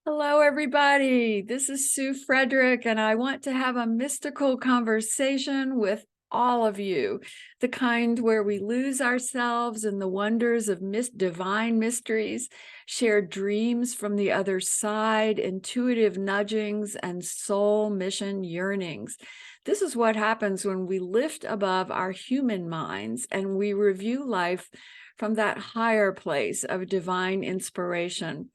Hello, everybody. This is Sue Frederick, and I want to have a mystical conversation with all of you, the kind where we lose ourselves in the wonders of divine mysteries, share dreams from the other side, intuitive nudgings, and soul mission yearnings. This is what happens when we lift above our human minds and we review life from that higher place of divine inspiration.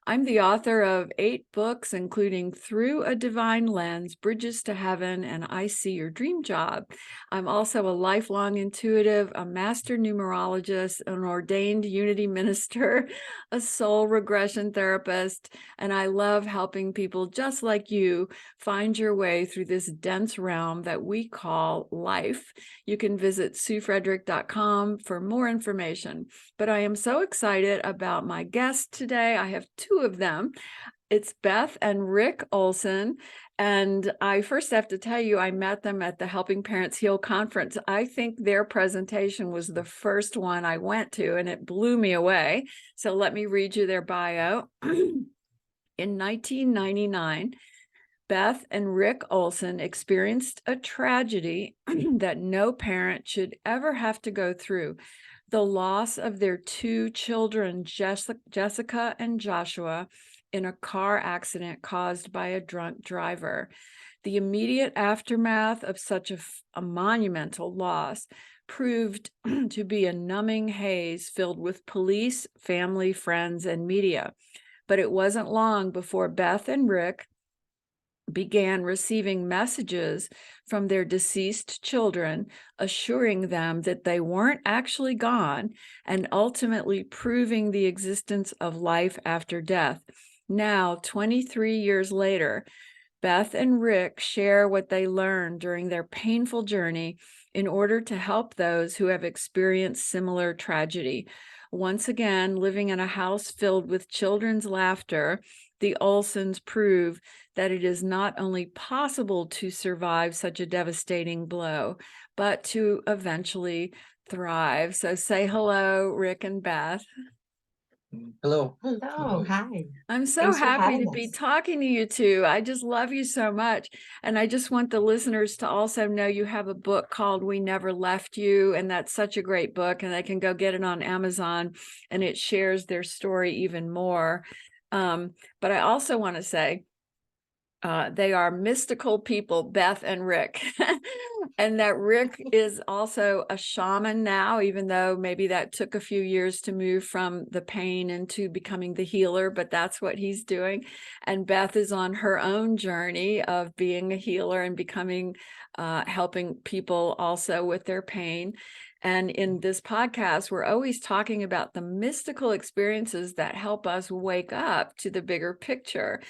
I'm the author of 8 books, including Through a Divine Lens, Bridges to Heaven, and I See Your Dream Job. I'm also a lifelong intuitive, a master numerologist, an ordained unity minister, a soul regression therapist, and I love helping people just like you find your way through this dense realm that we call life. You can visit SueFrederick.com for more information. But I am so excited about my guest today. I have 2 of them. It's Beth and Rick Olsen. And I first have to tell you, I met them at the Helping Parents Heal conference. I think their presentation was the first one I went to, and it blew me away. So let me read you their bio. In 1999, Beth and Rick Olsen experienced a tragedy that no parent should ever have to go through: the loss of their 2 children, Jessica and Joshua, in a car accident caused by a drunk driver. The immediate aftermath of such a monumental loss proved to be a numbing haze filled with police, family, friends, and media. But it wasn't long before Beth and Rick began receiving messages from their deceased children, assuring them that they weren't actually gone, and ultimately proving the existence of life after death. Now, 23 years later, Beth and Rick share what they learned during their painful journey in order to help those who have experienced similar tragedy. Once again, living in a house filled with children's laughter, the Olsens prove that it is not only possible to survive such a devastating blow, but to eventually thrive. So say hello, Rick and Beth. Hello. Hello, hi. I'm so Thanks for happy to having be us. talking to you two. I just love you so much. And I just want the listeners to also know you have a book called We Never Left You. And that's such a great book. And they can go get it on Amazon, and it shares their story even more. But I also want to say, they are mystical people, Beth and Rick. And that Rick is also a shaman now, even though maybe that took a few years to move from the pain into becoming the healer, but that's what he's doing. And Beth is on her own journey of being a healer and becoming, helping people also with their pain. And in this podcast, we're always talking about the mystical experiences that help us wake up to the bigger picture.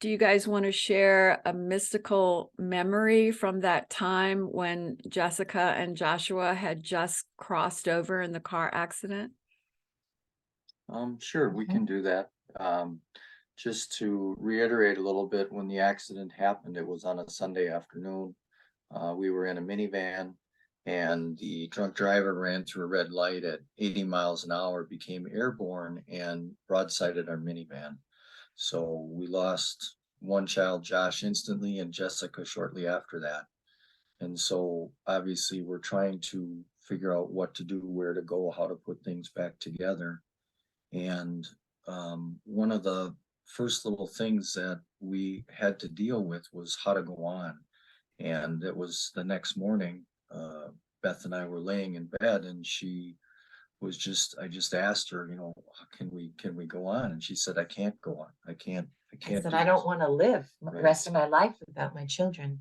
Do you guys want to share a mystical memory from that time when Jessica and Joshua had just crossed over in the car accident? Sure, we can do that. Just to reiterate a little bit, when the accident happened, it was on a Sunday afternoon. We were in a minivan, and the drunk driver ran through a red light at 80 miles an hour, became airborne, and broadsided our minivan. So we lost one child, Josh, instantly, and Jessica shortly after that. And so obviously we're trying to figure out what to do, where to go, how to put things back together. And one of the first little things that we had to deal with was how to go on. And it was the next morning, Beth and I were laying in bed, and I just asked her, can we go on? And she said, I can't go on. I I can't said, do I don't this. want to live the Right. rest of my life without my children.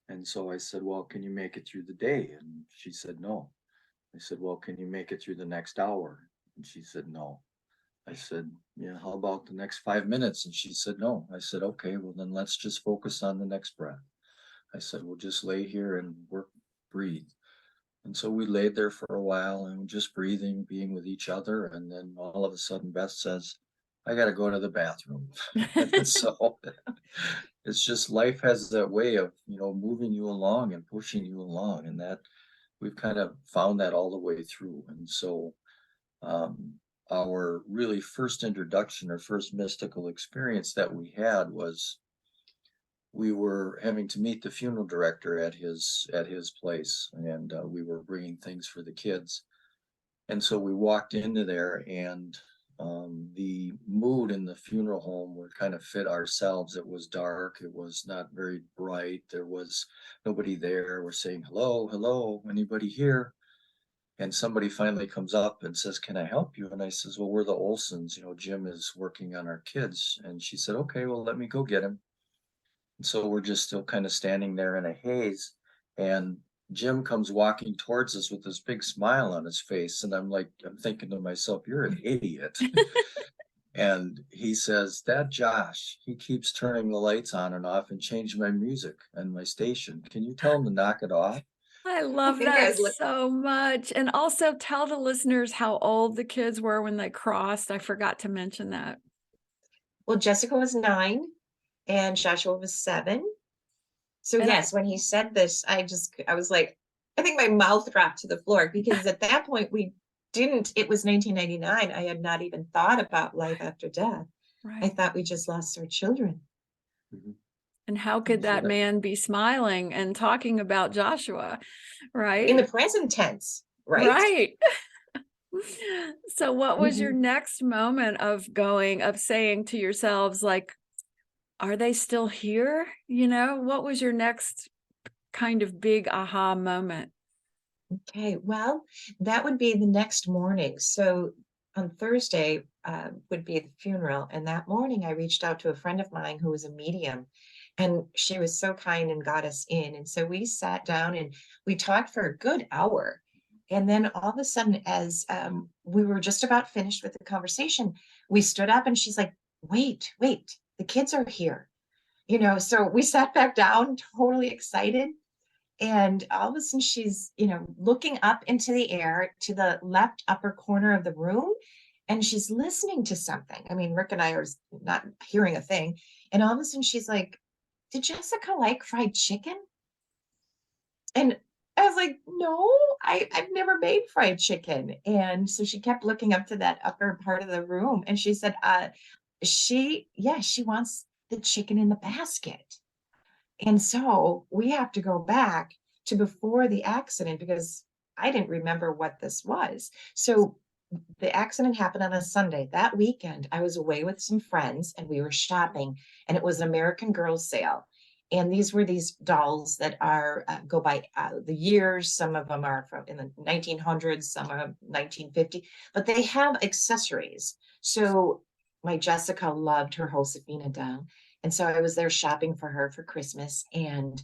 And so I said, well, can you make it through the day? And she said, no. I said, well, can you make it through the next hour? And she said, no. I said, yeah, how about the next 5 minutes? And she said, no. I said, okay, well, then let's just focus on the next breath. I said, we'll just lay here and breathe. And so we laid there for a while and just breathing, being with each other. And then all of a sudden, Beth says, I got to go to the bathroom. And so it's just life has that way of, moving you along and pushing you along. And that we've kind of found that all the way through. And so our really first introduction or first mystical experience that we had was we were having to meet the funeral director at his place, and we were bringing things for the kids. And so we walked into there, and the mood in the funeral home would kind of fit ourselves. It was dark. It was not very bright. There was nobody there. We're saying, hello, hello, anybody here? And somebody finally comes up and says, can I help you? And I says, well, we're the Olsens. You know, Jim is working on our kids. And she said, okay, well, let me go get him. And so we're just still kind of standing there in a haze. And Jim comes walking towards us with this big smile on his face. And I'm like, I'm thinking to myself, you're an idiot. And he says, that Josh, he keeps turning the lights on and off and changing my music and my station. Can you tell him to knock it off? I I love think I that was look- so much. And also tell the listeners how old the kids were when they crossed. I forgot to mention that. Well, Jessica was 9 and Joshua was 7. So And yes, when he said this, I was like, I think my mouth dropped to the floor because at that point it was 1999. I had not even thought about life after death. I right. thought we just lost our children. Mhm. And how could So that that- man be smiling and talking about Joshua? Right. In the present tense, right? Right. So what was your Mhm. next moment of saying to yourselves, like, are they still here? You know, what was your next kind of big aha moment? Okay, well, that would be the next morning. So on Thursday would be the funeral. And that morning I reached out to a friend of mine who was a medium, and she was so kind and got us in. And so we sat down and we talked for a good hour. And then all of a sudden, as we were just about finished with the conversation, we stood up and she's like, wait, the kids are here. So we sat back down, totally excited. And all of a sudden, she's, looking up into the air to the left upper corner of the room, and she's listening to something. I mean, Rick and I are not hearing a thing. And all of a sudden, she's like, did Jessica like fried chicken? And I was like, no, I've never made fried chicken. And so she kept looking up to that upper part of the room. And she said, she wants the chicken in the basket. And so we have to go back to before the accident because I didn't remember what this was. So the accident happened on a Sunday. That weekend, I was away with some friends and we were shopping, and it was an American Girl sale. And these were these dolls that are go by the years. Some of them are from in the 1900s, some are 1950, but they have accessories. So my Jessica loved her Josefina doll. And so I was there shopping for her for Christmas. And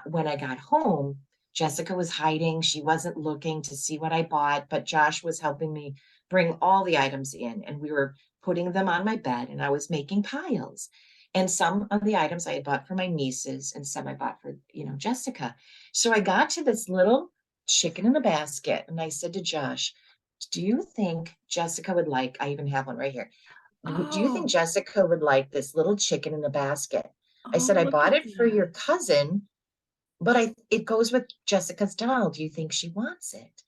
when I got home, Jessica was hiding. She wasn't looking to see what I bought, but Josh was helping me bring all the items in. And we were putting them on my bed, and I was making piles. And some of the items I had bought for my nieces, and some I bought for, Jessica. So I got to this little chicken in a basket, and I said to Josh, do you think Jessica would like, I even have one right here. Do you think Oh, Jessica would like this little chicken in the basket? I oh, said, I look bought at it for your that. cousin, but it goes with Jessica's doll. Do you think she wants it?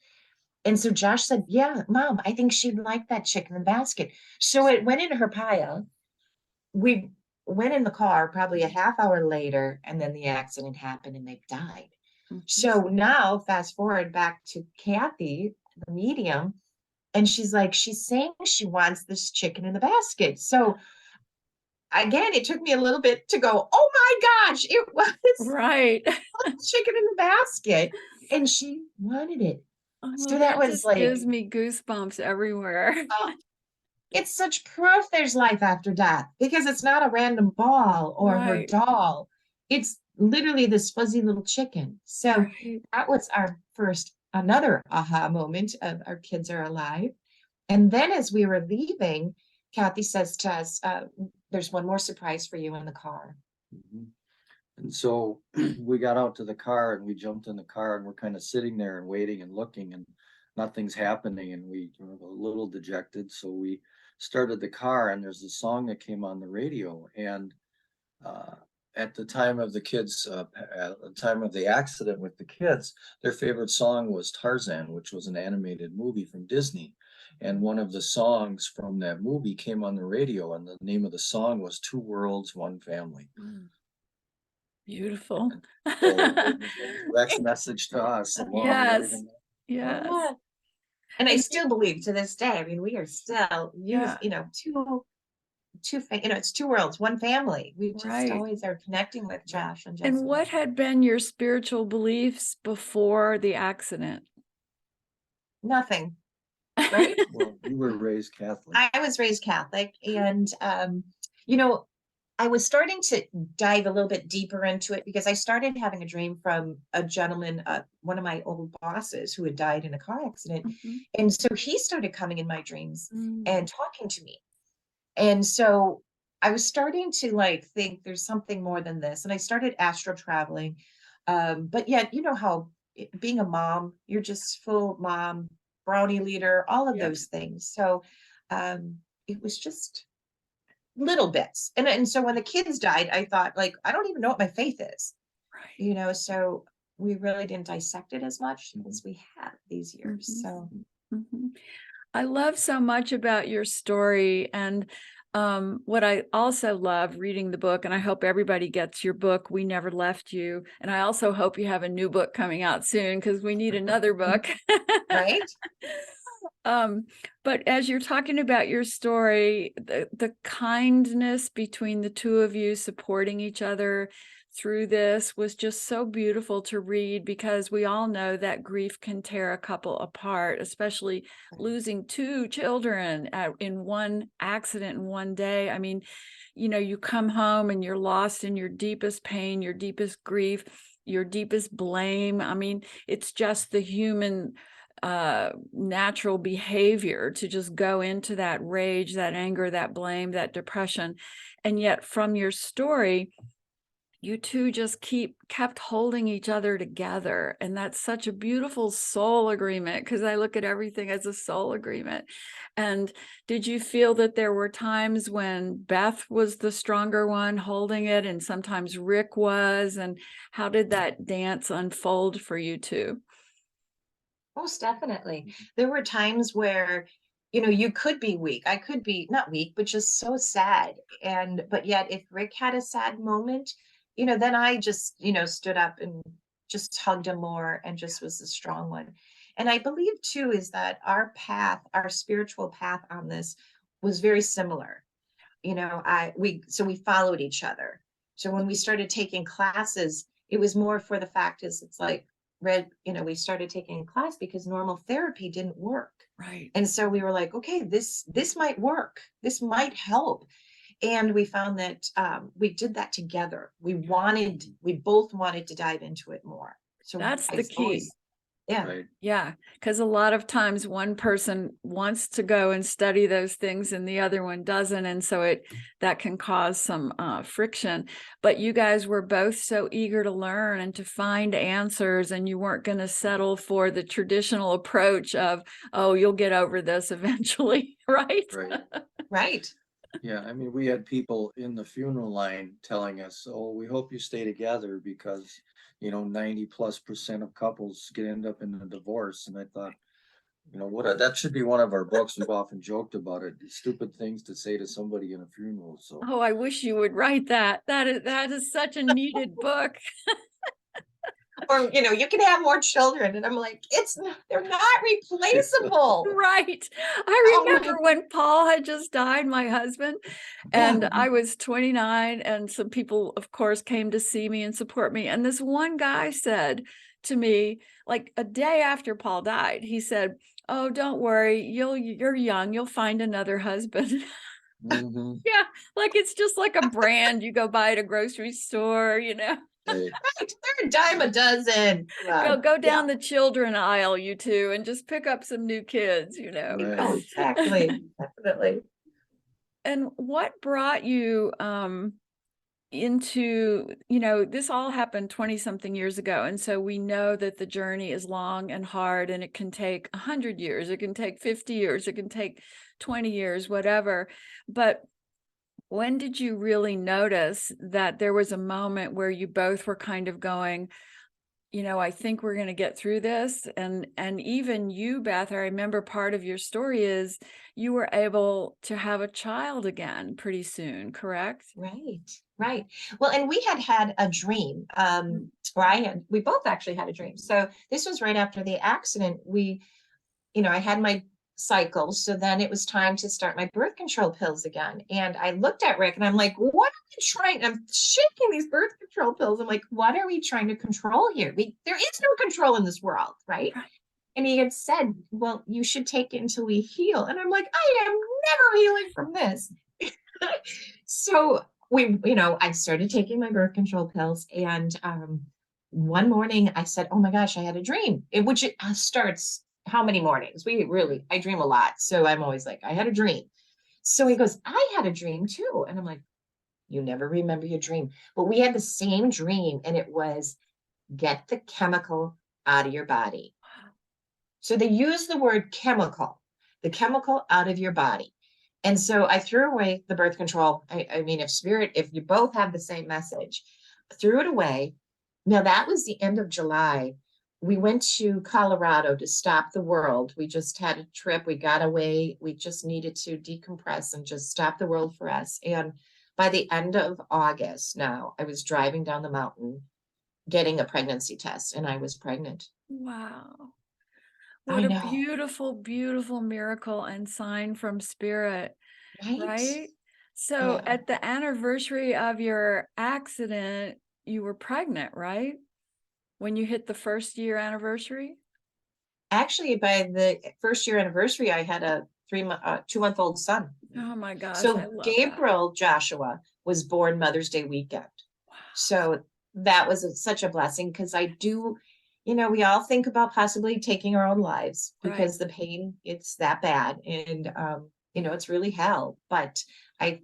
And so Josh said, yeah, Mom, I think she'd like that chicken in the basket. So it went in her pile. We went in the car probably a half hour later, and then the accident happened and they died. Mhm. So now fast forward back to Kathy, the medium, and she's like, she's saying she wants this chicken in the basket. So again, it took me a little bit to go, oh my gosh, it was Right. chicken in the basket. And she wanted it. Oh, well, So that that was just like, gives me goosebumps everywhere. oh, it's such proof there's life after death because it's not a random ball or her Right. doll. It's literally this fuzzy little chicken. So Right. that was our first, another aha moment of our kids are alive. And then as we were leaving, Kathy says to us, there's one more surprise for you in the car. Mhm. And so we got out to the car and we jumped in the car and we're kind of sitting there and waiting and looking and nothing's happening, and we were a little dejected. So we started the car and there's a song that came on the radio, and uh, at the time of at the time of the accident with the kids, their favorite song was Tarzan, which was an animated movie from Disney. And one of the songs from that movie came on the radio, and the name of the song was Two Worlds, One Family. Beautiful. So it was a direct message to us along with Yes. everything. Yes. Yeah. And I And still believe to this day, I mean, we are still Yeah. it's two worlds, one family. We just Right. always are connecting with Josh and And Jessica. what had been your spiritual beliefs before the accident? Nothing, right? Well, you were raised Catholic. I was raised Catholic, and you know, I was starting to dive a little bit deeper into it because I started having a dream from a gentleman, one of my old bosses who had died in a car accident. Mhm. And so he started coming in my dreams Mm. and talking to me. And so I was starting to like think there's something more than this. And I started astral traveling. But yet, you know how being a mom, you're just full mom, brownie leader, all of Yep. those things. So it was just little bits. And so when the kids died, I thought, like, I don't even know what my faith is, Right. so we really didn't dissect it as much as we have these years. Mhm. So Mhm. I love so much about your story. And what I also love reading the book, and I hope everybody gets your book, We Never Left You. And I also hope you have a new book coming out soon because we need another book. right. But as you're talking about your story, the kindness between the two of you supporting each other through this was just so beautiful to read, because we all know that grief can tear a couple apart, especially losing two children in one accident in one day. I mean, you come home and you're lost in your deepest pain, your deepest grief, your deepest blame. I mean, it's just the human natural behavior to just go into that rage, that anger, that blame, that depression. And yet from your story, you two just kept holding each other together. And that's such a beautiful soul agreement, because I look at everything as a soul agreement. And did you feel that there were times when Beth was the stronger one holding it and sometimes Rick was? And how did that dance unfold for you two? Most definitely. There were times where, you could be weak. I could be not weak, but just so sad. But yet if Rick had a sad moment, then I just, stood up and just hugged him more and just was the strong one. And I believe too is that our spiritual path on this was very similar. We followed each other. So when we started taking classes, it was more for the fact is it's like we started taking a class because normal therapy didn't work. Right. And so we were like, okay, this might work. This might help. And we found that we did that together. We both wanted to dive into it more. So That's I the key. always, yeah. Right. Yeah, because a lot of times one person wants to go and study those things and the other one doesn't. And so that can cause some friction. But you guys were both so eager to learn and to find answers, and you weren't going to settle for the traditional approach of, oh, you'll get over this eventually, right? Right. Right. Yeah, I mean, we had people in the funeral line telling us, "Oh, we hope you stay together because, 90+% of couples end up in a divorce." And I thought, that should be one of our books. We've often joked about it. Stupid things to say to somebody in a funeral. So, Oh, I wish you would write that. That is such a needed book. Or, you can have more children. And I'm like, they're not replaceable. Right. I Oh, remember when Paul had just died, my husband, and yeah. I was 29, and some people, of course, came to see me and support me. And this one guy said to me, like a day after Paul died, he said, "Oh, don't worry, you're young, you'll find another husband." mhm, Yeah, like it's just like a brand you go buy at a grocery store, right. Right, they're a dime a dozen. Go Yeah. down the children aisle, you two, and just pick up some new kids, Right. Oh, exactly. Definitely. And what brought you into, this all happened 20 something years ago. And so we know that the journey is long and hard, and it can take 100 years, it can take 50 years, it can take 20 years, whatever. But when did you really notice that there was a moment where you both were kind of going, I think we're going to get through this. And even you, Beth, I remember part of your story is you were able to have a child again pretty soon, correct? Right, right. Well, and we had a dream, or we both actually had a dream. So this was right after the accident. I had my cycles. So then it was time to start my birth control pills again. And I looked at Rick and I'm like, what are we trying? I'm shaking these birth control pills. I'm like, what are we trying to control here? There is no control in this world, right? Right. And he had said, well, you should take it until we heal. And I'm like, I am never healing from this. So I started taking my birth control pills, and one morning I said, "Oh my gosh, I had a dream." Which starts how many mornings? I dream a lot, so I'm always like, "I had a dream." So he goes, "I had a dream too," and I'm like, "You never remember your dream," but we had the same dream, and it was get the chemical out of your body. So they use the word chemical, the chemical out of your body. And so I threw away the birth control. I mean, if you both have the same message, threw it away. Now that was the end of July. We went to Colorado to stop the world. We just had a trip. We got away. We just needed to decompress and just stop the world for us. And by the end of August now, I was driving down the mountain getting a pregnancy test, and I was pregnant. Wow. I What a know, beautiful, beautiful miracle and sign from spirit, right? right? So Yeah. at the anniversary of your accident, you were pregnant, right? When you hit the first year anniversary? Actually, by the first year anniversary, I had a 2-month-old son. Oh my gosh, I So love that. Gabriel Joshua was born Mother's Day weekend. So that was such a blessing because we all think about possibly taking our own lives Right. because the pain, it's that bad. And, it's really hell. But I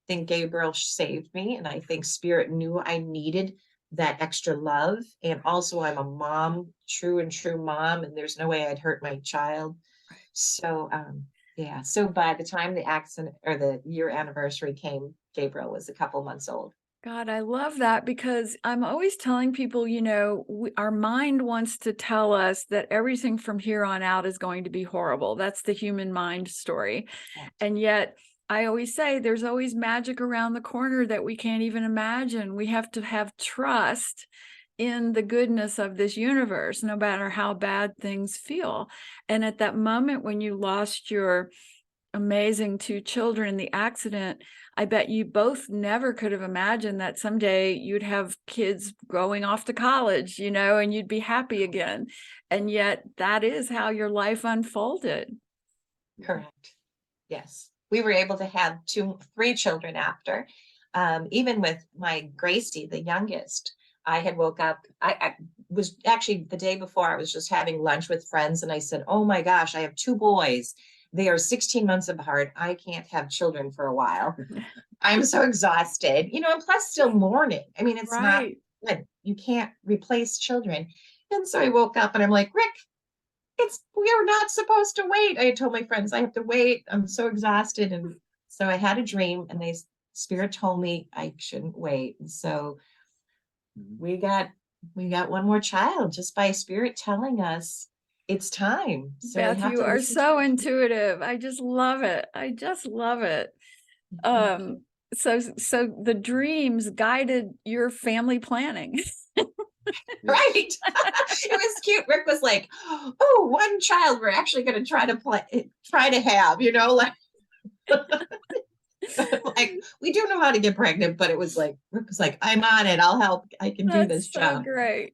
think Gabriel saved me. And I think Spirit knew I needed that extra love. And also, I'm a mom, true and true mom, and there's no way I'd hurt my child. So, yeah. So by the time the accident or the year anniversary came, Gabriel was a couple months old. God, I love that because I'm always telling people, our mind wants to tell us that everything from here on out is going to be horrible. That's the human mind story. And yet, I always say there's always magic around the corner that we can't even imagine. We have to have trust in the goodness of this universe, no matter how bad things feel. And at that moment when you lost your amazing 2 children in the accident, I bet you both never could have imagined that someday you'd have kids going off to college, and you'd be happy again. And yet that is how your life unfolded. Correct. Yes. We were able to have 3 children after. Even with my Gracie, the youngest, I had woke up. I was actually the day before, I was just having lunch with friends, and I said, "Oh my gosh, I have 2 boys. They are 16 months apart. I can't have children for a while. I'm so exhausted, and plus still mourning. I mean, it's not Right. good. You can't replace children." And so I woke up and I'm like, "Rick, we are not supposed to wait." I told my friends, "I have to wait. I'm so exhausted." And so I had a dream, and Spirit told me I shouldn't wait. And so we got one more child just by Spirit telling us it's time. So we Beth, have you to are listen to so our dream. intuitive. I just love it. I just love it. Thank you. So the dreams guided your family planning. Right. It was cute. Rick was like, "Oh, one child we're actually going to try to have, like." Like, we do know how to get pregnant, but it was like, Rick was like, "I'm on it. I'll help. I can do this That's so job." great.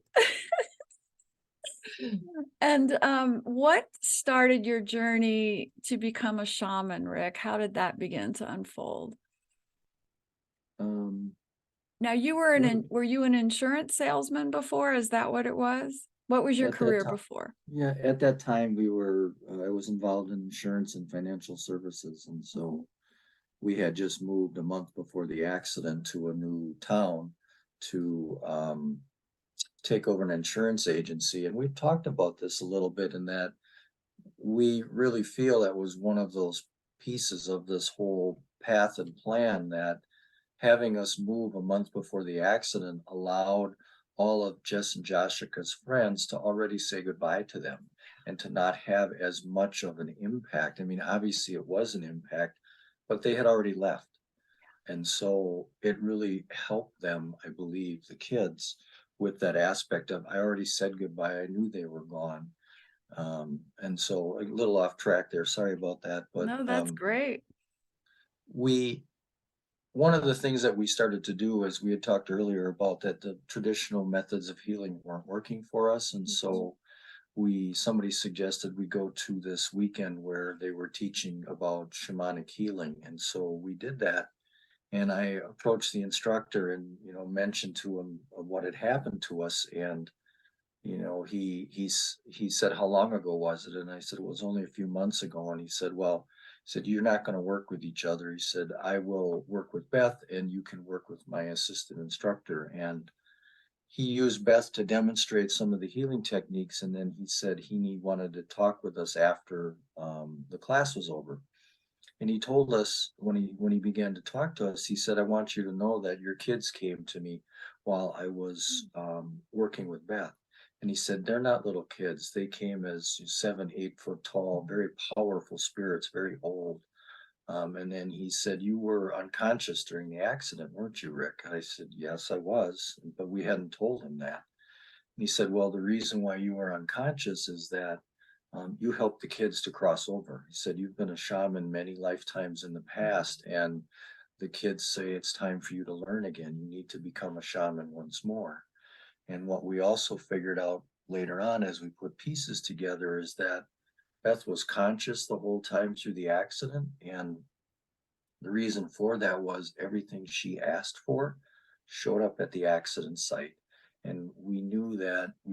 And what started your journey to become a shaman, Rick? How did that begin to unfold? Um, Now, well, were you an insurance salesman before? Is that what it was? What was your at that career time, before? yeah, at that time I was involved in insurance and financial services. And so we had just moved a month before the accident to a new town to take over an insurance agency. And we talked about this a little bit in that we really feel that was one of those pieces of this whole path and plan that having us move a month before the accident allowed all of Jess and Jessica's friends to already say goodbye to them and to not have as much of an impact. I mean, obviously it was an impact, but they had already left. And so it really helped them, I believe, the kids, with that aspect of I already said goodbye. I knew they were gone. And so a little off track there. Sorry about that. But No, that's great. we one of the things that we started to do, as we had talked earlier about, that the traditional methods of healing weren't working for us. And so somebody suggested we go to this weekend where they were teaching about shamanic healing. And so we did that. And I approached the instructor and, mentioned to him of what had happened to us. And, he said, how long ago was it? And I said, it was only a few months ago. And he said, well, you're not going to work with each other. He said, I will work with Beth and you can work with my assistant instructor. And he used Beth to demonstrate some of the healing techniques. And then he said he wanted to talk with us after the class was over. And he told us when he began to talk to us, he said, I want you to know that your kids came to me while I was working with Beth. And he said, they're not little kids. They came as 7, 8 foot tall, very powerful spirits, very old. And then he said, you were unconscious during the accident, weren't you, Rick? I said, yes, I was, but we hadn't told him that. And he said, well, the reason why you were unconscious is that you helped the kids to cross over. He said, you've been a shaman many lifetimes in the past, and the kids say it's time for you to learn again. You need to become a shaman once more. And what we also figured out later on as we put pieces together is that Beth was conscious the whole time through the accident. And the reason for that was everything she asked for showed up at the accident site. And we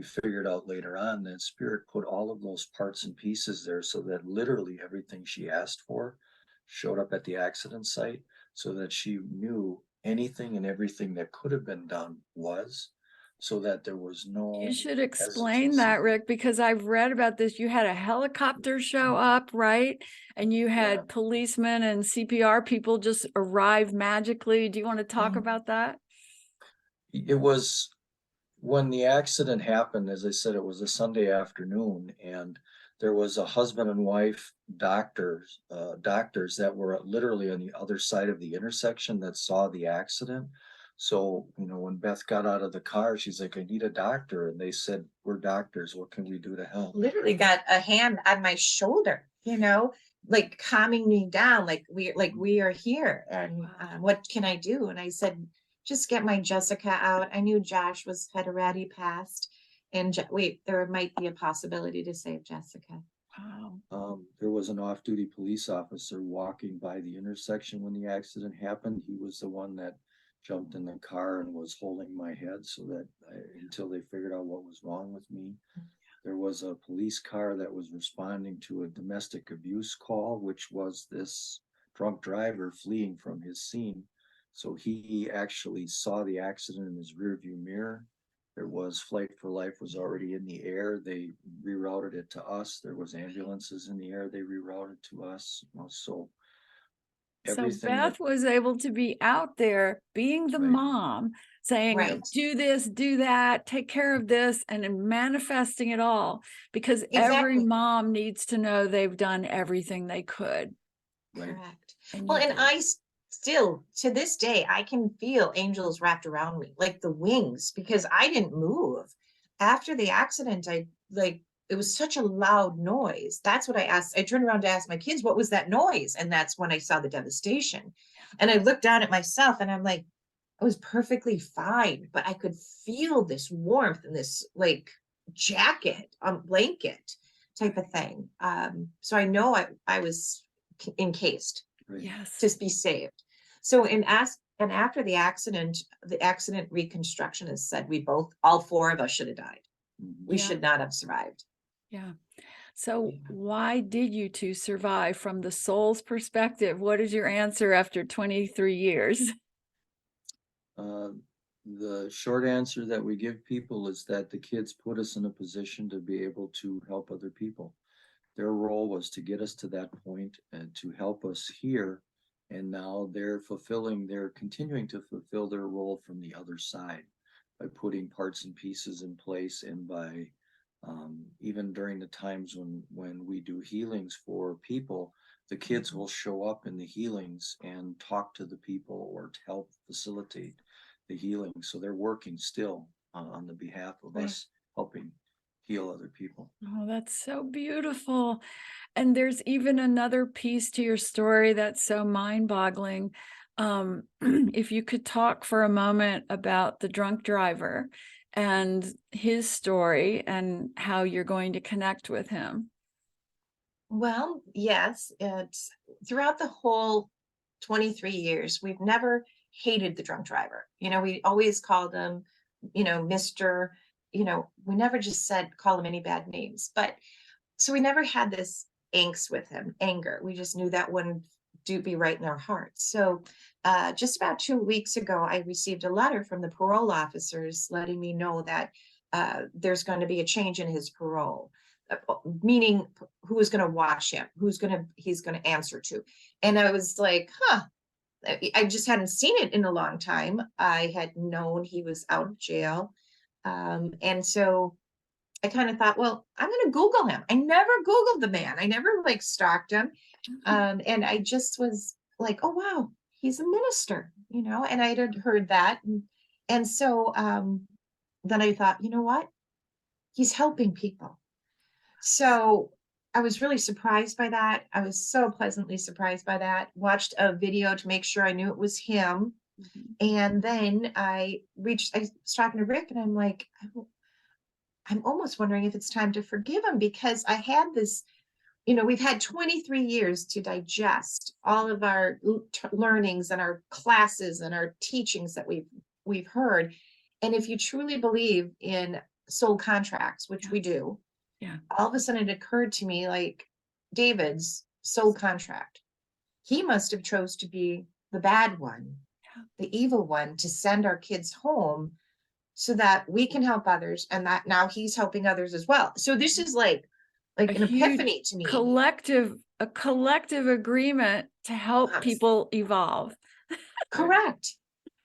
figured out later on that Spirit put all of those parts and pieces there so that literally everything she asked for showed up at the accident site, so that she knew anything and everything that could have been done was, so that there was no You should explain hesitancy. that, Rick, because I've read about this. You had a helicopter show up, right? And you had policemen and CPR people just arrive magically. Do you want to talk about that? It was when the accident happened, as I said, it was a Sunday afternoon, and there was a husband and wife doctors that were literally on the other side of the intersection that saw the accident. So, when Beth got out of the car, she's like, I need a doctor. And they said, we're doctors. What can we do to help? Literally got a hand on my shoulder, like calming me down, like we are here. And what can I do? And I said, just get my Jessica out. I knew Josh had already passed. And wait, there might be a possibility to save Jessica. Wow. There was an off-duty police officer walking by the intersection when the accident happened. He was the one that jumped in the car and was holding my head so that until they figured out what was wrong with me. There was a police car that was responding to a domestic abuse call, which was this drunk driver fleeing from his scene. So he actually saw the accident in his rearview mirror. There was Flight for Life was already in the air. They rerouted it to us. There was ambulances in the air. They rerouted to us. So everything. So Beth was able to be out there being the mom, saying, do this, do that, take care of this, and in manifesting it all, because every mom needs to know they've done everything they could. Correct. Well, and I still, to this day, I can feel angels wrapped around me, like the wings, because I didn't move. After the accident, it was such a loud noise. That's what I asked. I turned around to ask my kids, what was that noise? And that's when I saw the devastation. And I looked down at myself and I'm like, I was perfectly fine, but I could feel this warmth and this like jacket, blanket type of thing. So I know I was encased. Yes. To be saved. So after the accident reconstruction has said all 4 of us should have died. We should not have survived. Yeah. So why did you two survive from the soul's perspective? What is your answer after 23 years? The short answer that we give people is that the kids put us in a position to be able to help other people. Their role was to get us to that point and to help us here. And now they're continuing to fulfill their role from the other side. putting parts and pieces in place, and by even during the times when we do healings for people, the kids will show up in the healings and talk to the people or to help facilitate the healing. So they're working still on the behalf of Right. us, helping heal other people. Oh, that's so beautiful. And there's even another piece to your story that's so mind-boggling. If you could talk for a moment about the drunk driver and his story and how you're going to connect with him. Well, yes, it's throughout the whole 23 years, we've never hated the drunk driver. We always called him, Mr. We never just call him any bad names. But so we never had this angst with him, anger. We just knew that wouldn't be right in our hearts. So just about 2 weeks ago, I received a letter from the parole officers letting me know that there's going to be a change in his parole. Meaning who is going to watch him, he's going to answer to. And I was like, I just hadn't seen it in a long time. I had known he was out of jail. And so I kind of thought, well, I'm going to Google him. I never Googled the man. I never stalked him. And I just was like, oh, wow, he's a minister, and I had heard that. And so then I thought, you know what? He's helping people. So I was really surprised by that. I was so pleasantly surprised by that. Watched a video to make sure I knew it was him. And then I was talking to Rick, and I'm like, I'm almost wondering if it's time to forgive him, because I had this, we've had 23 years to digest all of our learnings and our classes and our teachings that we've heard. And if you truly believe in soul contracts, which we do, all of a sudden it occurred to me, like, David's soul contract, he must have chose to be the bad one, the evil one, to send our kids home so that we can help others, and that now he's helping others as well. So this is like an epiphany to me. A collective agreement to help people evolve. Correct.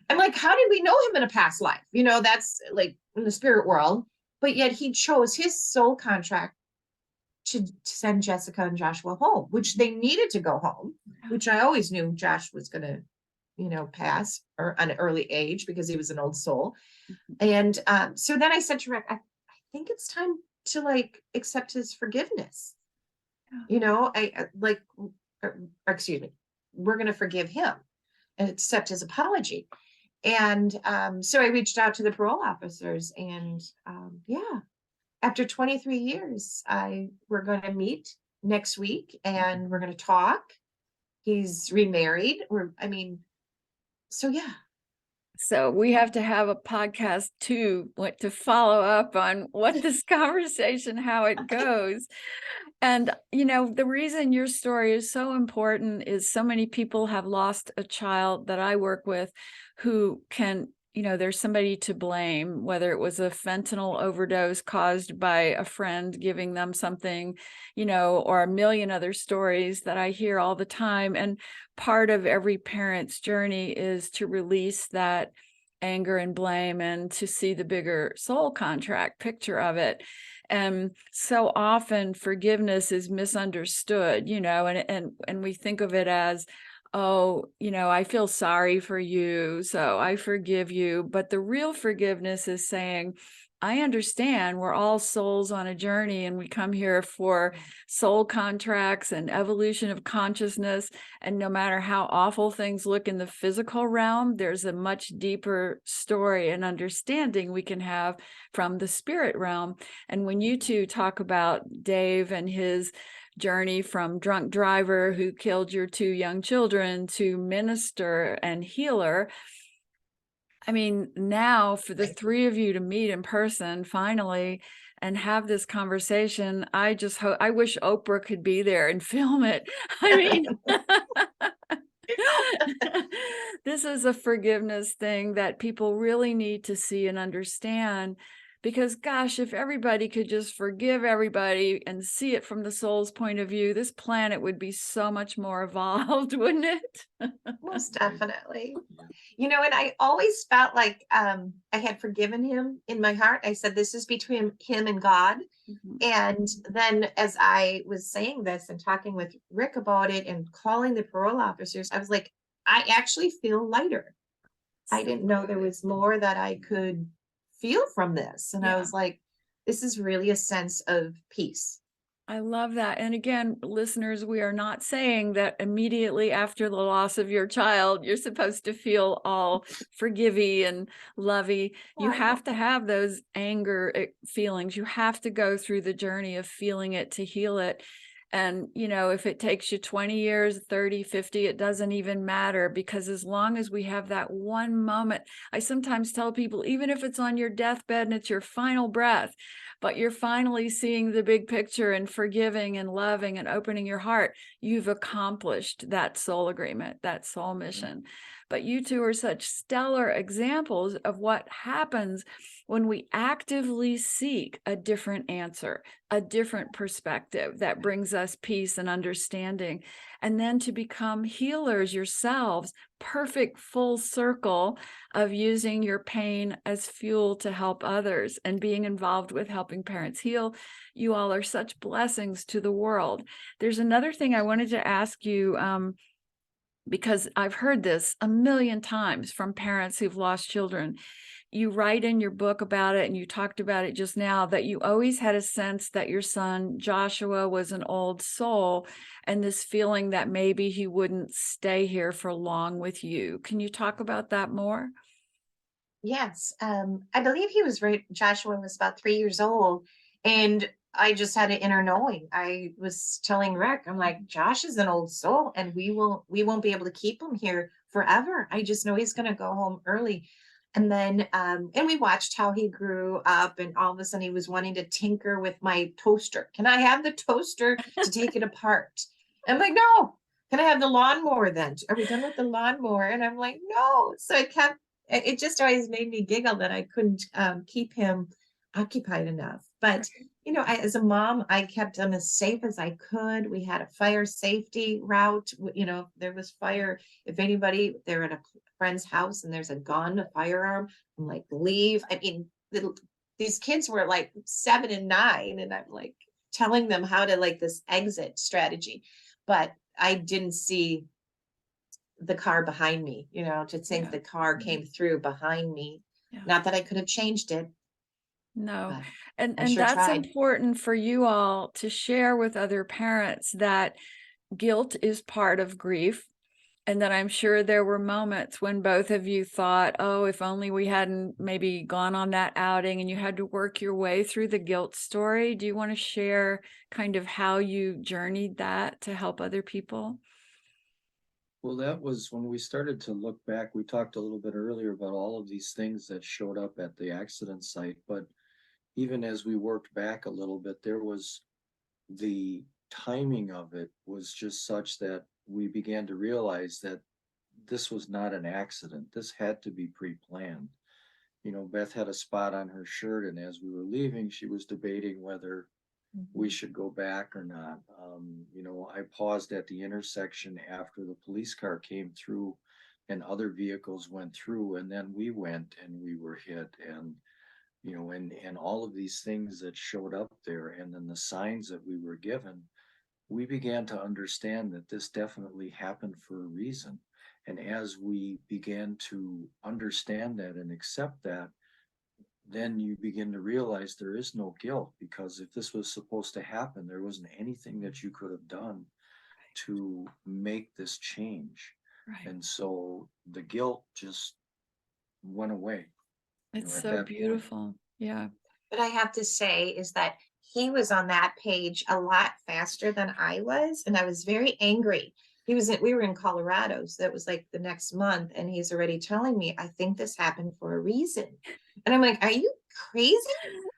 I'm like, how did we know him in a past life? That's like in the spirit world. But yet he chose his soul contract to send Jessica and Joshua home, which they needed to go home, which I always knew Josh was going to, pass or at an early age because he was an old soul. And so then I said to Rick, I think it's time to accept his forgiveness. Excuse me, we're going to forgive him and accept his apology. And so I reached out to the parole officers, and after 23 years, we're going to meet next week, and we're going to talk. He's remarried. So yeah. So we have to have a podcast too, to follow up on what this conversation, how it goes. And, the reason your story is so important is so many people have lost a child that I work with who can, there's somebody to blame, whether it was a fentanyl overdose caused by a friend giving them something, or a million other stories that I hear all the time. And part of every parent's journey is to release that anger and blame and to see the bigger soul contract picture of it. And so often forgiveness is misunderstood, and we think of it as, oh, I feel sorry for you, so I forgive you. But the real forgiveness is saying, I understand we're all souls on a journey, and we come here for soul contracts and evolution of consciousness. And no matter how awful things look in the physical realm, there's a much deeper story and understanding we can have from the spirit realm. And when you two talk about Dave and his journey from drunk driver who killed your two young children to minister and healer, now for the three of you to meet in person finally and have this conversation, I just hope, I wish Oprah could be there and film it. This is a forgiveness thing that people really need to see and understand, because gosh, if everybody could just forgive everybody and see it from the soul's point of view, this planet would be so much more evolved, wouldn't it? Most definitely. And I always felt like I had forgiven him in my heart. I said, this is between him and God. Mhm. And then as I was saying this and talking with Rick about it and calling the parole officers, I was like, I actually feel lighter. I didn't know there was more that I could feel from this. And I Yeah. was like, this is really a sense of peace. I love that. And again, listeners, we are not saying that immediately after the loss of your child, you're supposed to feel all forgivey and lovey. You have to have those anger feelings. You have to go through the journey of feeling it to heal it. And, if it takes you 20 years, 30, 50, it doesn't even matter, because as long as we have that one moment, I sometimes tell people, even if it's on your deathbed and it's your final breath, but you're finally seeing the big picture and forgiving and loving and opening your heart, you've accomplished that soul agreement, that soul mission. But you two are such stellar examples of what happens when we actively seek a different answer, a different perspective that brings us peace and understanding, and then to become healers yourselves, perfect full circle of using your pain as fuel to help others and being involved with helping parents heal. You all are such blessings to the world. There's another thing I wanted to ask you, because I've heard this a million times from parents who've lost children. You write in your book about it, and you talked about it just now, that you always had a sense that your son Joshua was an old soul, and this feeling that maybe he wouldn't stay here for long with you. Can you talk about that more? Yes, I believe he was right. Joshua was about 3 years old, and I just had an inner knowing. I was telling Rick, I'm like, Josh is an old soul, and we won't be able to keep him here forever. I just know he's going to go home early. And then, and we watched how he grew up, and all of a sudden he was wanting to tinker with my toaster. Can I have the toaster to take it apart? I'm like, no. Can I have the lawnmower then? Are we done with the lawnmower? And I'm like, no. So I kept it just always made me giggle that I couldn't keep him occupied enough. But, as a mom, I kept him as safe as I could. We had a fire safety route. There was fire. If they're at a friend's house and there's a gun, a firearm, I'm like, leave. I mean, these kids were like 7 and 9, and I'm like telling them how to this exit strategy. But I didn't see the car behind me, to think the car came through behind me. Yeah. Not that I could have changed it, No. but And I sure that's tried. important for you all to share with other parents, that guilt is part of grief. And that I'm sure there were moments when both of you thought, oh, if only we hadn't maybe gone on that outing, and you had to work your way through the guilt story. Do you want to share kind of how you journeyed that to help other people? Well, that was when we started to look back. We talked a little bit earlier about all of these things that showed up at the accident site, but even as we worked back a little bit, there was the timing of it was just such that we began to realize that this was not an accident. This had to be pre-planned. Beth had a spot on her shirt, and as we were leaving, she was debating whether we should go back or not. I paused at the intersection after the police car came through and other vehicles went through, and then we went and we were hit. And all of these things that showed up there, and then the signs that we were given, we began to understand that this definitely happened for a reason. And as we began to understand that and accept that, then you begin to realize there is no guilt, because if this was supposed to happen, there wasn't anything that you could have done to make this change. Right. And so the guilt just went away. It's At so that point. beautiful. Yeah. But I have to say is that he was on that page a lot faster than I was, and I was very angry. We were in Colorado, so that was like the next month, and he's already telling me, I think this happened for a reason. And I'm like, are you crazy?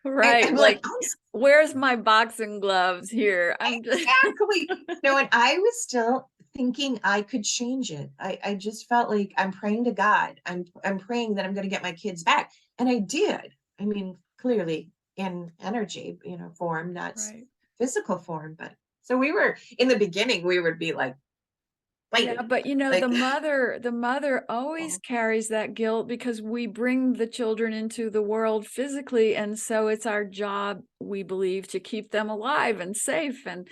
Right. I'm Like, like, where's my boxing gloves here? I'm just exactly. And I was still thinking I could change it. I just felt like I'm praying to God. I'm praying that I'm going to get my kids back. And I did. I mean, clearly in energy, form, not right. physical form. But so we were in the beginning, we would be like Yeah, but you know, Like, the mother always oh, carries that guilt because we bring the children into the world physically, and so it's our job, we believe, to keep them alive and safe. right.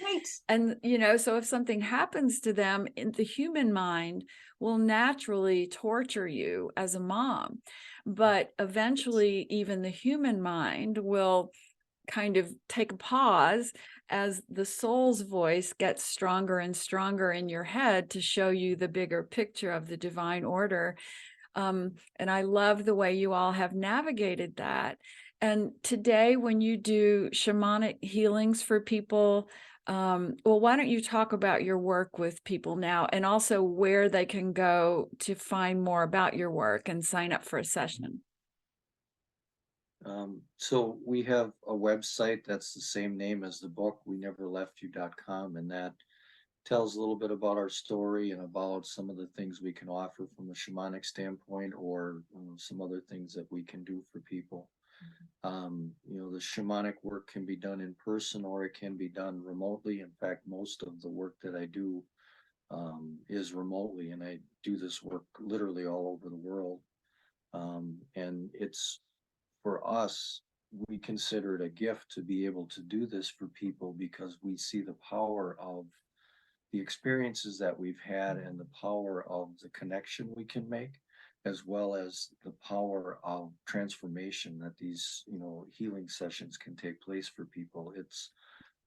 And you know, so if something happens to them, in the human mind will naturally torture you as a mom. But eventually, even the human mind will kind of take a pause as the soul's voice gets stronger and stronger in your head to show you the bigger picture of the divine order. And I love the way you all have navigated that. And today, when you do shamanic healings for people, well, why don't you talk about your work with people now, and also where they can go to find more about your work and sign up for a session? So we have a website that's the same name as the book, weneverleftyou.com, and that tells a little bit about our story and about some of the things we can offer from a shamanic standpoint, or some other things that we can do for people. The shamanic work can be done in person or it can be done remotely. In fact, most of the work that I do is remotely, and I do this work literally all over the world. And it's, for us, we consider it a gift to be able to do this for people because we see the power of the experiences that we've had and the power of the connection we can make, as well as the power of transformation that these, healing sessions can take place for people. It's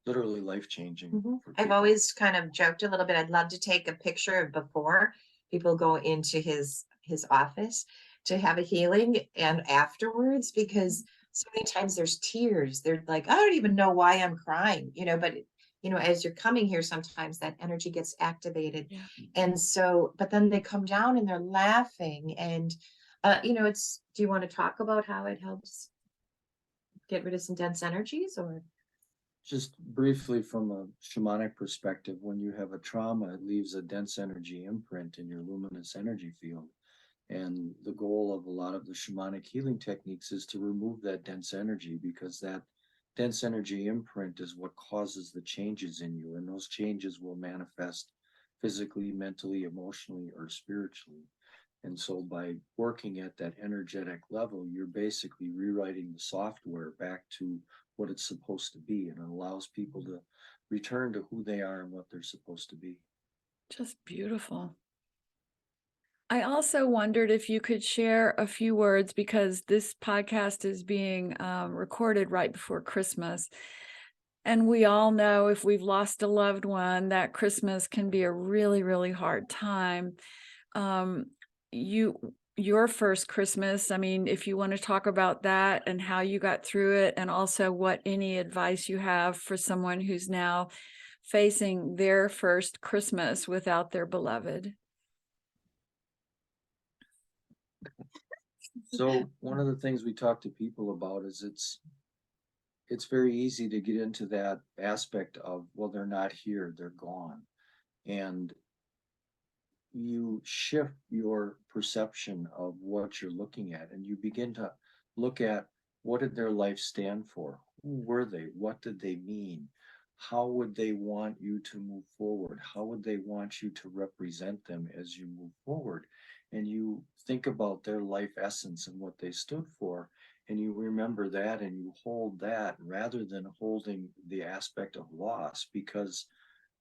literally life changing for I've people. always kind of joked a little bit. I'd love to take a picture of before people go into his office to have a healing and afterwards, because so many times there's tears. They're like, I don't even know why I'm crying, but as you're coming here, sometimes that energy gets activated. Yeah. And so, but then they come down and they're laughing. And do you want to talk about how it helps get rid of some dense energies, or? Just briefly, from a shamanic perspective, when you have a trauma, it leaves a dense energy imprint in your luminous energy field. And the goal of a lot of the shamanic healing techniques is to remove that dense energy, because that dense energy imprint is what causes the changes in you. And those changes will manifest physically, mentally, emotionally, or spiritually. And so by working at that energetic level, you're basically rewriting the software back to what it's supposed to be. And it allows people to return to who they are and what they're supposed to be. Just beautiful. I also wondered if you could share a few words, because this podcast is being recorded right before Christmas. And we all know, if we've lost a loved one, that Christmas can be a really, really hard time. Your first Christmas, I mean, if you want to talk about that and how you got through it, and also what any advice you have for someone who's now facing their first Christmas without their beloved. So one of the things we talk to people about is it's very easy to get into that aspect of, well, they're not here, they're gone. And you shift your perception of what you're looking at, and you begin to look at, what did their life stand for? Who were they? What did they mean? How would they want you to move forward? How would they want you to represent them as you move forward? And you think about their life essence and what they stood for, and you remember that and you hold that, rather than holding the aspect of loss, because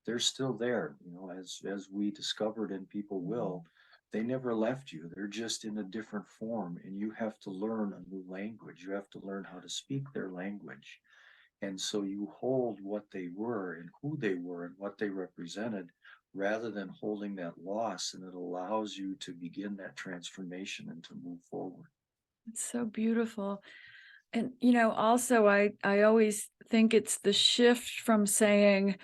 they're still there, as we discovered, and people will. They never left you. They're just in a different form, and you have to learn a new language. You have to learn how to speak their language. And so you hold what they were and who they were and what they represented, rather than holding that loss, and it allows you to begin that transformation and to move forward. It's so beautiful. And also, I always think it's the shift from saying,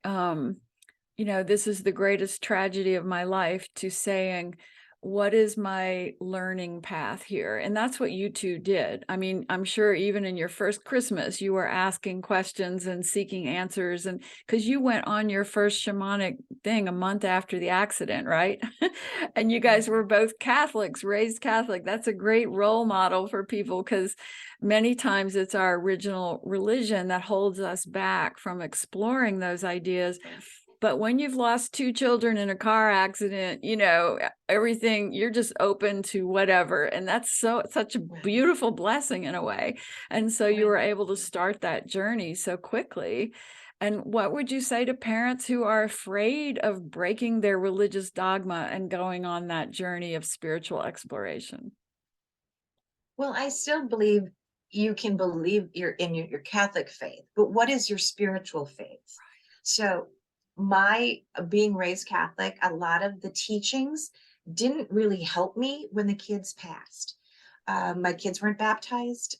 this is the greatest tragedy of my life, to saying, what is my learning path here? And that's what you two did. I mean, I'm sure even in your first Christmas, you were asking questions and seeking answers, and because you went on your first shamanic thing a month after the accident, right? And you guys were both Catholics, raised Catholic. That's a great role model for people, because many times it's our original religion that holds us back from exploring those ideas. But when you've lost 2 children in a car accident, everything, you're just open to whatever. And that's such a beautiful blessing in a way. And so you were able to start that journey so quickly. And what would you say to parents who are afraid of breaking their religious dogma and going on that journey of spiritual exploration? Well, I still believe you can believe your Catholic faith, but what is your spiritual faith? So my being raised Catholic, a lot of the teachings didn't really help me when the kids passed. My kids weren't baptized.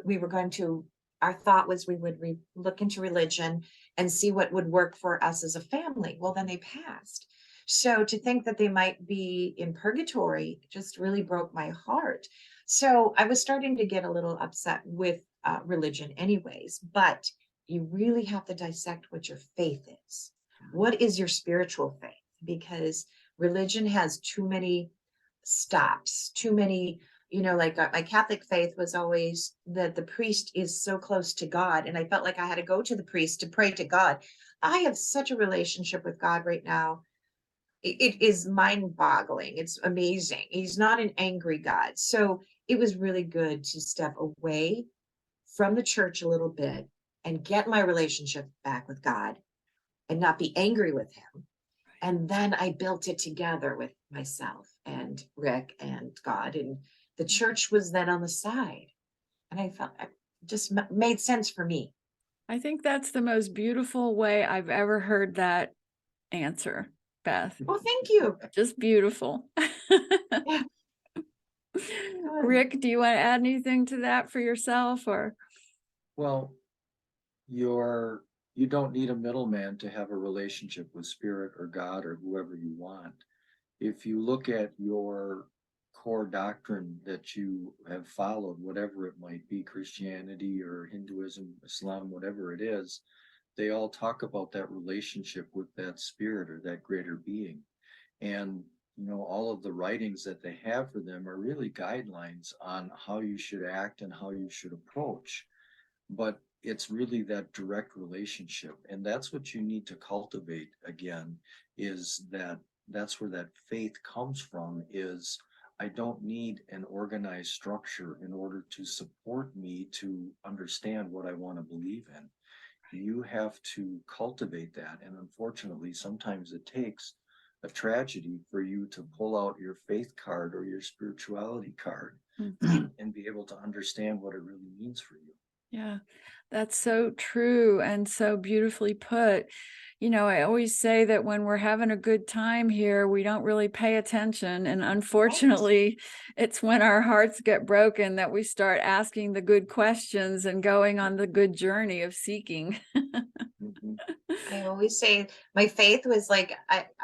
We were going to, our thought was we would look into religion and see what would work for us as a family. Well, then they passed. So to think that they might be in purgatory just really broke my heart. So I was starting to get a little upset with religion anyways, but you really have to dissect what your faith is. What is your spiritual faith? Because religion has too many stops, too many, like my Catholic faith was always that the priest is so close to God. And I felt like I had to go to the priest to pray to God. I have such a relationship with God right now. It is mind boggling. It's amazing. He's not an angry God. So it was really good to step away from the church a little bit and get my relationship back with God and not be angry with him. And then I built it together with myself and Rick and God. And the church was then on the side. And I felt it just made sense for me. I think that's the most beautiful way I've ever heard that answer, Beth. Well, thank you. Just beautiful. Yeah. Rick, do you want to add anything to that for yourself or? Well, you don't need a middleman to have a relationship with spirit or God or whoever you want. If you look at your core doctrine that you have followed, whatever it might be, Christianity or Hinduism, Islam, whatever it is, they all talk about that relationship with that spirit or that greater being. And all of the writings that they have for them are really guidelines on how you should act and how you should approach. But it's really that direct relationship. And that's what you need to cultivate again, is that's where that faith comes from, is I don't need an organized structure in order to support me to understand what I want to believe in. You have to cultivate that. And unfortunately, sometimes it takes a tragedy for you to pull out your faith card or your spirituality card and be able to understand what it really means for you. Yeah, that's so true and so beautifully put. I always say that when we're having a good time here, we don't really pay attention. And unfortunately, it's when our hearts get broken that we start asking the good questions and going on the good journey of seeking. I always say my faith was like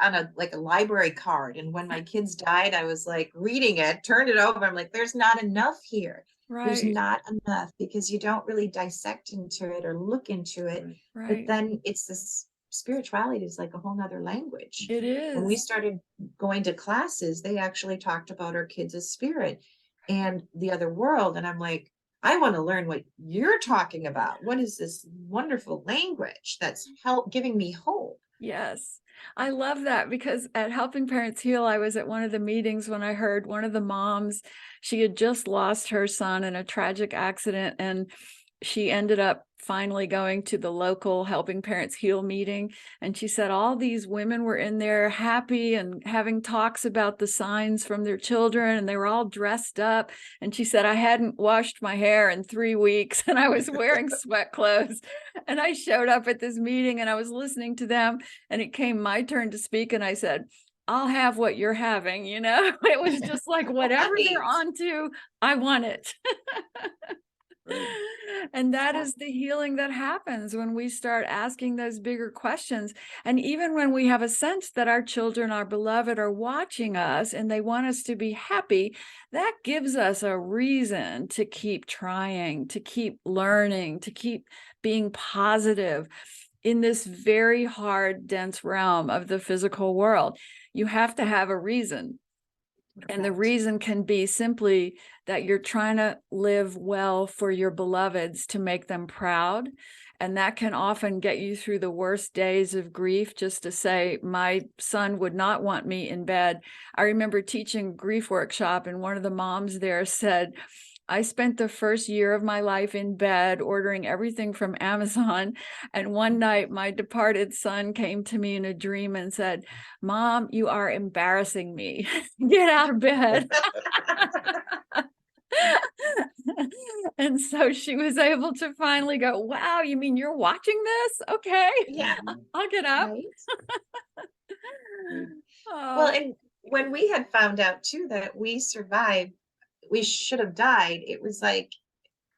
on a library card. And when my kids died, I was like reading it, turned it over. I'm like, there's not enough here. There's Right, not enough because you don't really dissect into it or look into it. But right. then it's this spirituality is like a whole nother language. It When we is. started going to classes, they actually talked about our kids' spirit and the other world. And I'm like, I want to learn what you're talking about. What is this wonderful language that's giving me hope? Yes. I love that because at Helping Parents Heal, I was at one of the meetings when I heard one of the moms, she had just lost her son in a tragic accident, and she ended up finally going to the local Helping Parents Heal meeting. And she said all these women were in there happy and having talks about the signs from their children, and they were all dressed up. And she said, I hadn't washed my hair in 3 weeks and I was wearing sweat clothes. And I showed up at this meeting and I was listening to them, and it came my turn to speak. And I said, I'll have what you're having, It was just like whatever they're on to, I want it. Right. And that is the healing that happens when we start asking those bigger questions. And even when we have a sense that our children, our beloved, are watching us and they want us to be happy, that gives us a reason to keep trying, to keep learning, to keep being positive in this very hard, dense realm of the physical world. You have to have a reason. And the Correct. reason can be simply that you're trying to live well for your beloveds to make them proud. And that can often get you through the worst days of grief, just to say, my son would not want me in bed. I remember teaching a grief workshop, and one of the moms there said, I spent the first year of my life in bed ordering everything from Amazon. And one night, my departed son came to me in a dream and said, Mom, you are embarrassing me. Get out of bed. And so she was able to finally go, wow, you mean you're watching this? Okay, Yeah, I'll get up. right. Well, Oh, and when we had found out too that we survived, we should have died, it was like,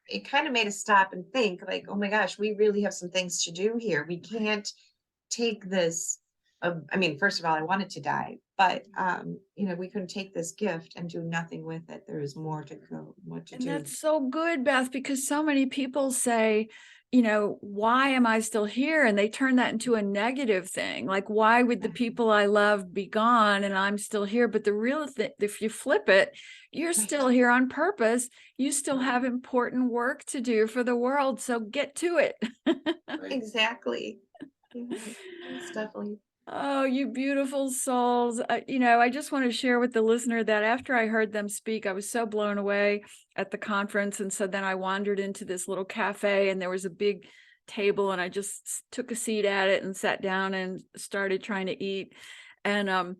it kind of made us stop and think like, oh my gosh, we really have some things to do here. We can't take this. I mean, first of all, I wanted to die, but we couldn't take this gift and do nothing with it. There is more to go, more to and do. that's so good, Beth, because so many people say, why am I still here? And they turn that into a negative thing. Like, why would the people I love be gone and I'm still here? But the real thing, if you flip it, you're still here on purpose. You still have important work to do for the world. So get to it. Right. Exactly. Yeah, most definitely. Oh, you beautiful souls. I just want to share with the listener that after I heard them speak, I was so blown away at the conference. And so then I wandered into this little cafe, and there was a big table, and I just took a seat at it and sat down and started trying to eat. And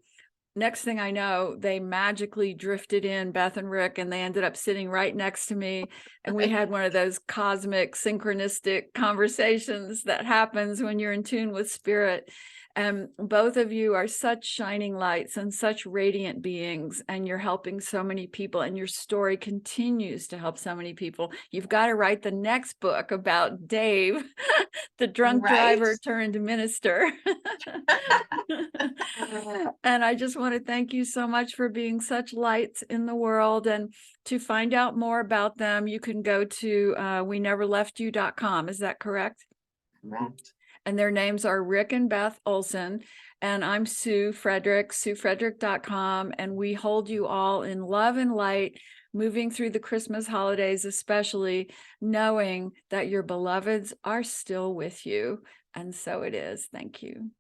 next thing I know, they magically drifted in, Beth and Rick, and they ended up sitting right next to me. And we had one of those cosmic synchronistic conversations that happens when you're in tune with spirit. And both of you are such shining lights and such radiant beings, and you're helping so many people, and your story continues to help so many people. You've got to write the next book about Dave, the drunk Right. driver turned minister. And I just want to thank you so much for being such lights in the world. And to find out more about them, you can go to weneverleftyou.com. Is that correct? Correct. And their names are Rick and Beth Olsen. And I'm Sue Frederick, SueFrederick.com. And we hold you all in love and light, moving through the Christmas holidays, especially knowing that your beloveds are still with you. And so it is. Thank you.